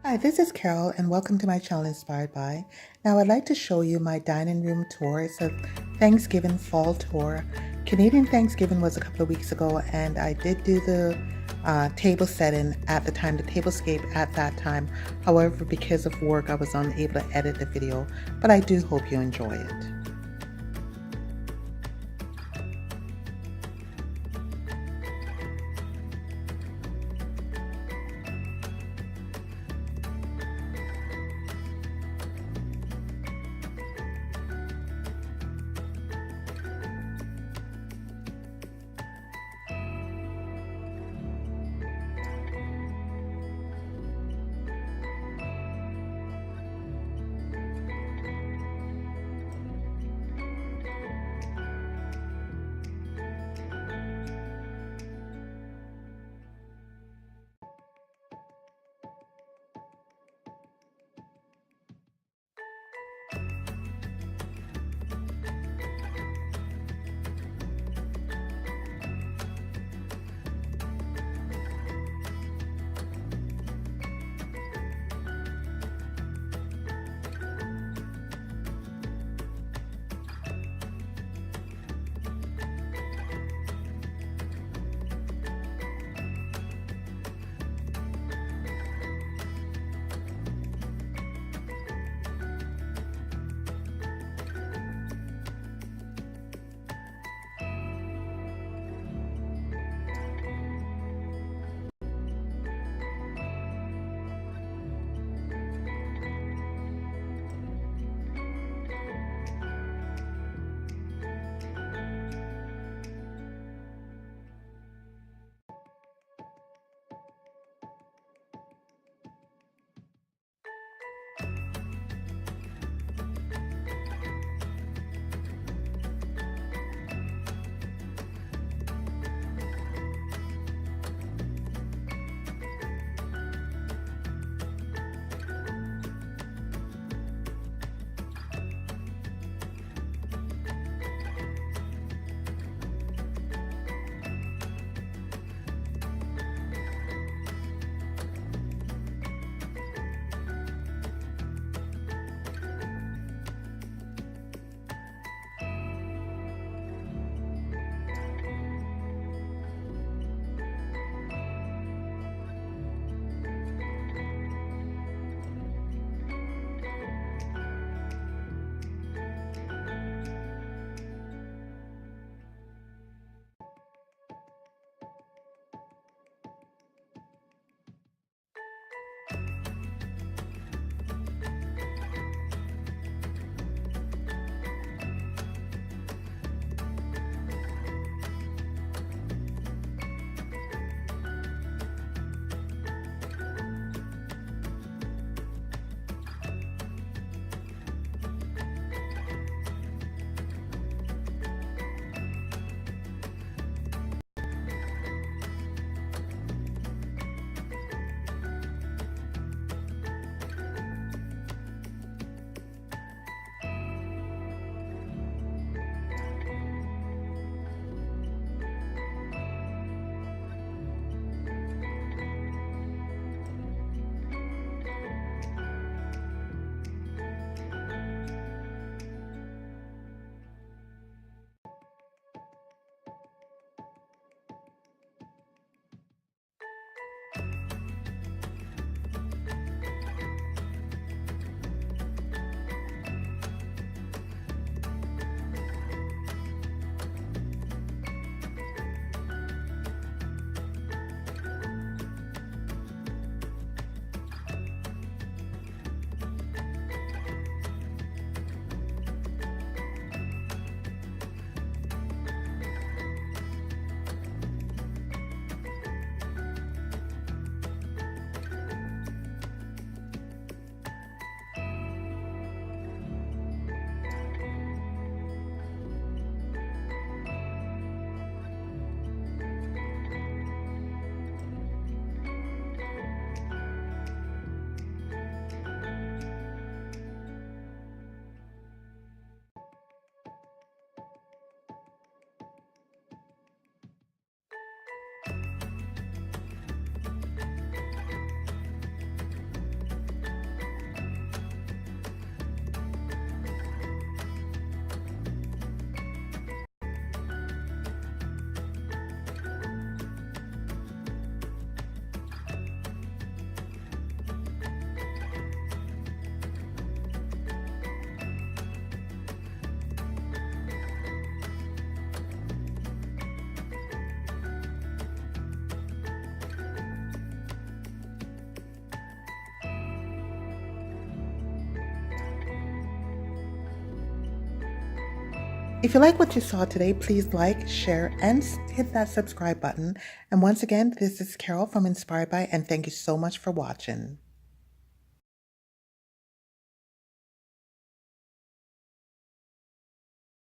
Hi, this is Carol and welcome to my channel Inspired By. Now I'd like to show you my dining room tour. It's a Thanksgiving fall tour. Canadian Thanksgiving was a couple of weeks ago and I did do the table setting at the time, the tablescape at that time. However, because of work I was unable to edit the video, but I do hope you enjoy it. If you like what you saw today, please like, share, and hit that subscribe button. And once again, this is Carol from Inspired By, and thank you so much for watching.